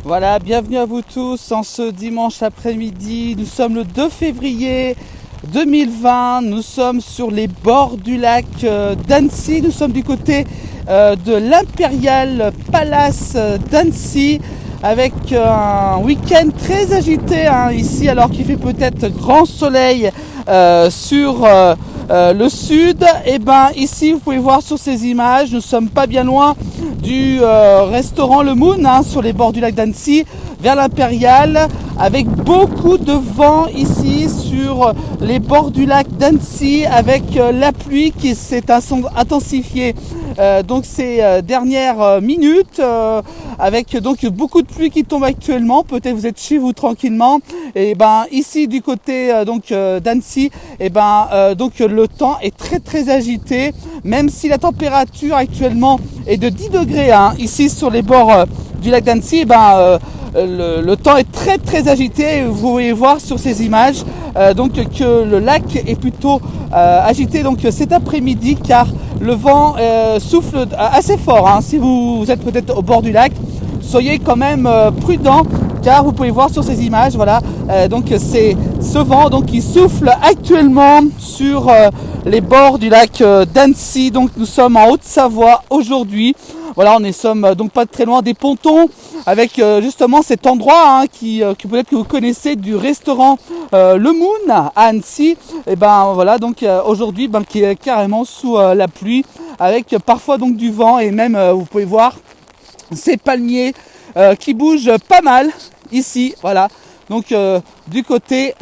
Voilà, bienvenue à vous tous en ce dimanche après-midi. Nous sommes le 2 février 2020. Nous sommes sur les bords du lac d'Annecy. Nous sommes du côté de l'Imperial Palace d'Annecy avec un week-end très agité ici, alors qu'il fait peut-être grand soleil sur le sud. Et ben ici, vous pouvez voir sur ces images, nous sommes pas bien loin du restaurant Le Moon sur les bords du lac d'Annecy vers l'Impérial, avec beaucoup de vent ici sur les bords du lac d'Annecy, avec la pluie qui s'est intensifiée donc ces dernières minutes, avec donc beaucoup de pluie qui tombe actuellement. Peut-être vous êtes chez vous tranquillement, et ben ici du côté d'Annecy, et ben donc le temps est très agité, même si la température actuellement est de 10 degrés ici sur les bords du lac d'Annecy. Le temps est très agité. Vous pouvez voir sur ces images donc que le lac est plutôt agité donc cet après-midi, car le vent souffle assez fort. Si vous êtes peut-être au bord du lac, soyez quand même prudent, car vous pouvez voir sur ces images, voilà, donc c'est ce vent donc qui souffle actuellement sur les bords du lac d'Annecy. Donc nous sommes en Haute-Savoie aujourd'hui. Voilà, on sommes donc pas très loin des pontons, avec justement cet endroit qui peut-être que vous connaissez, du restaurant Le Moon à Annecy. Et ben voilà, donc aujourd'hui qui est carrément sous la pluie, avec parfois donc du vent, et même vous pouvez voir ces palmiers qui bougent pas mal ici. Voilà, donc du côté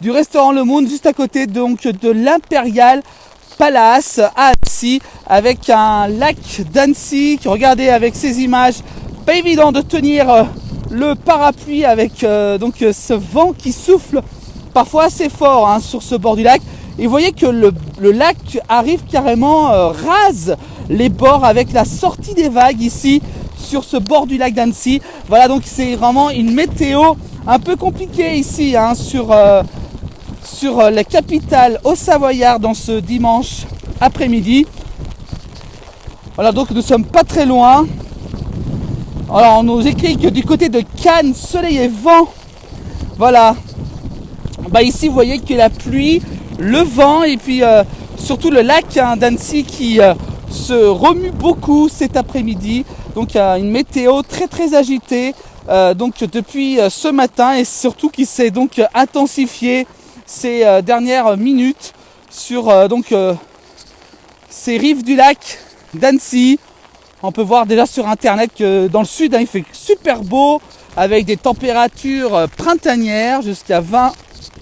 du restaurant Le Moon, juste à côté donc de l'Imperial Palace à Annecy, avec un lac d'Annecy qui, regardez avec ces images, pas évident de tenir le parapluie avec donc ce vent qui souffle parfois assez fort sur ce bord du lac. Et vous voyez que le lac arrive carrément rase les bords, avec la sortie des vagues ici sur ce bord du lac d'Annecy. Voilà, donc c'est vraiment une météo un peu compliquée ici sur la capitale haut-savoyard dans ce dimanche après-midi. Voilà, donc nous sommes pas très loin. Alors on nous écrit que du côté de Cannes, soleil et vent. Voilà. Ici vous voyez que la pluie, le vent, et puis surtout le lac d'Annecy qui se remue beaucoup cet après-midi. Donc une météo très agitée donc depuis ce matin, et surtout qui s'est donc intensifiée ces dernières minutes sur ces rives du lac d'Annecy. On peut voir déjà sur internet que dans le sud il fait super beau, avec des températures printanières jusqu'à 20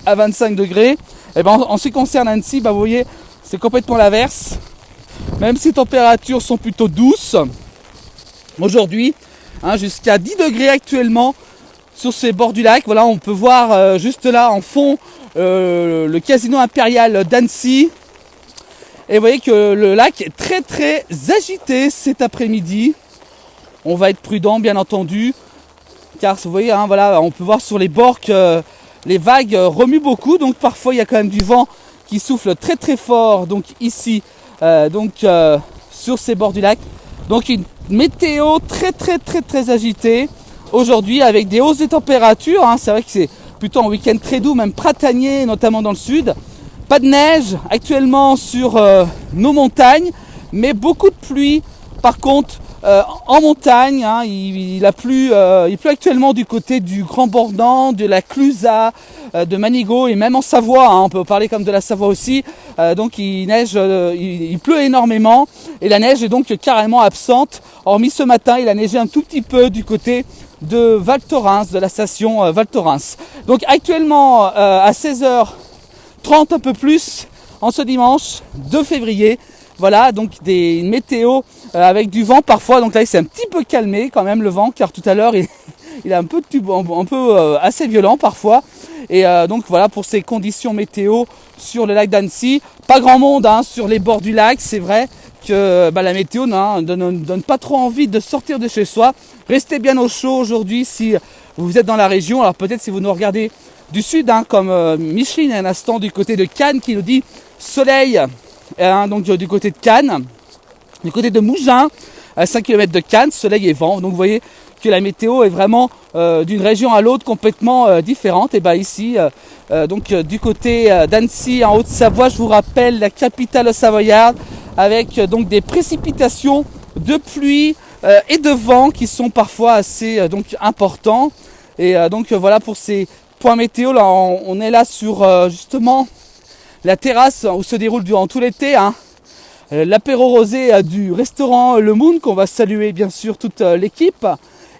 à 25 degrés. Et en ce qui concerne Annecy, vous voyez, c'est complètement l'inverse. Même si les températures sont plutôt douces aujourd'hui, jusqu'à 10 degrés actuellement sur ces bords du lac. Voilà, on peut voir juste là en fond le casino impérial d'Annecy. Et vous voyez que le lac est très agité cet après-midi. On va être prudent, bien entendu, car vous voyez, voilà, on peut voir sur les bords que les vagues remuent beaucoup. Donc parfois il y a quand même du vent qui souffle très fort. Donc ici, sur ces bords du lac. Donc une météo très agitée aujourd'hui, avec des hausses des températures. C'est vrai que c'est plutôt un week-end très doux, même printanier, notamment dans le sud. Pas de neige actuellement sur nos montagnes, mais beaucoup de pluie par contre en montagne. Il pleut actuellement du côté du Grand Bornand, de la Clusaz, de Manigot, et même en Savoie. On peut parler comme de la Savoie aussi. Donc il neige, il pleut énormément, et la neige est donc carrément absente. Hormis ce matin, il a neigé un tout petit peu du côté de Val Thorens, de la station Val Thorens. Donc actuellement à 16h30 un peu plus en ce dimanche 2 février. Voilà, donc une météo avec du vent parfois. Donc là il s'est un petit peu calmé quand même, le vent, car tout à l'heure il est un peu assez violent parfois. Et donc voilà pour ces conditions météo sur le lac d'Annecy. Pas grand monde sur les bords du lac. C'est vrai que la météo ne donne pas trop envie de sortir de chez soi. Restez bien au chaud aujourd'hui si vous êtes dans la région. Alors peut-être si vous nous regardez du sud, comme Micheline un instant du côté de Cannes qui nous dit soleil, donc du côté de Cannes, du côté de Mougins, à 5 km de Cannes, soleil et vent. Donc vous voyez que la météo est vraiment d'une région à l'autre complètement différente. Et bien ici, donc du côté d'Annecy en Haute-Savoie, je vous rappelle la capitale savoyarde, avec donc des précipitations de pluie et de vent qui sont parfois assez donc importants. Et donc voilà pour ces points météo. Là, on est là sur justement la terrasse où se déroule durant tout l'été l'apéro rosé du restaurant Le Moon, qu'on va saluer bien sûr toute l'équipe.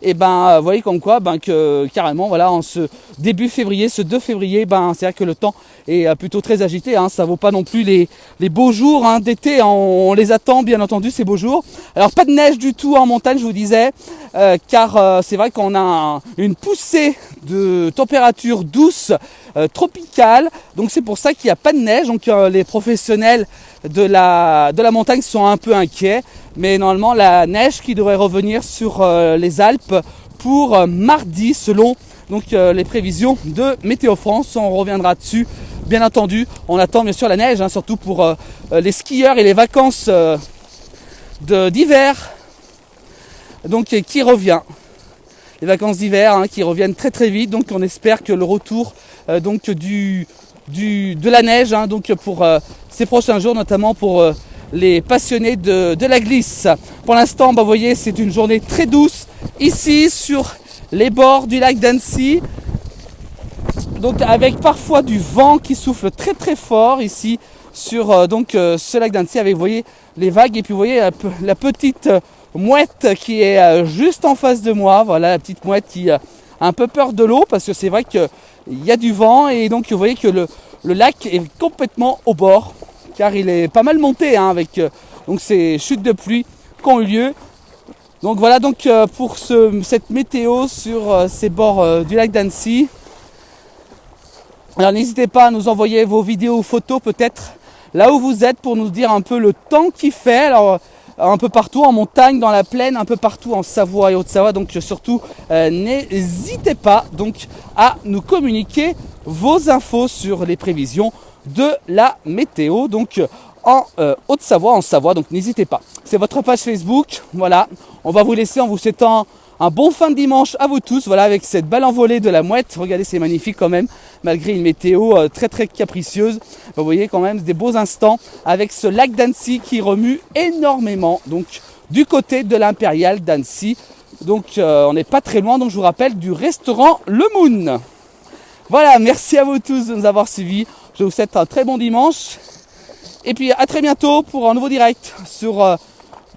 Et ben vous voyez comme quoi que carrément voilà, en ce début février, ce 2 février, c'est vrai que le temps est plutôt très agité, ça vaut pas non plus les beaux jours d'été, on les attend bien entendu ces beaux jours. Alors pas de neige du tout en montagne, je vous disais, car c'est vrai qu'on a une poussée de température douce tropicale, donc c'est pour ça qu'il n'y a pas de neige. Donc les professionnels de la montagne sont un peu inquiets, mais normalement la neige qui devrait revenir sur les Alpes pour mardi selon donc les prévisions de Météo France. On reviendra dessus bien entendu. On attend bien sûr la neige, surtout pour les skieurs et les vacances d'hiver, donc qui revient. Les vacances d'hiver qui reviennent très très vite, donc on espère que le retour donc de la neige donc pour ces prochains jours, notamment pour les passionnés de la glisse. Pour l'instant, vous voyez, c'est une journée très douce ici sur les bords du lac d'Annecy, donc avec parfois du vent qui souffle très très fort ici sur ce lac d'Annecy, avec, vous voyez, les vagues. Et puis vous voyez la petite mouette qui est juste en face de moi. Voilà la petite mouette qui a un peu peur de l'eau, parce que c'est vrai qu'il y a du vent, et donc vous voyez que le lac est complètement au bord, car il est pas mal monté avec donc ces chutes de pluie qui ont eu lieu. Donc voilà donc pour cette météo sur ces bords du lac d'Annecy. Alors n'hésitez pas à nous envoyer vos vidéos ou photos peut-être là où vous êtes, pour nous dire un peu le temps qu'il fait. Alors un peu partout en montagne, dans la plaine, un peu partout en Savoie et Haute-Savoie. Donc surtout n'hésitez pas donc à nous communiquer vos infos sur les prévisions de la météo, donc en Haute-Savoie, en Savoie. Donc n'hésitez pas. C'est votre page Facebook. Voilà, on va vous laisser en vous souhaitant un bon fin de dimanche à vous tous. Voilà, avec cette belle envolée de la mouette. Regardez, c'est magnifique quand même, malgré une météo très très capricieuse. Vous voyez quand même des beaux instants avec ce lac d'Annecy qui remue énormément, donc du côté de l'Impérial d'Annecy. Donc on n'est pas très loin, donc je vous rappelle, du restaurant Le Moon. Voilà, merci à vous tous de nous avoir suivis. Je vous souhaite un très bon dimanche. Et puis à très bientôt pour un nouveau direct sur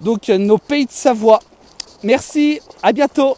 donc nos pays de Savoie. Merci, à bientôt.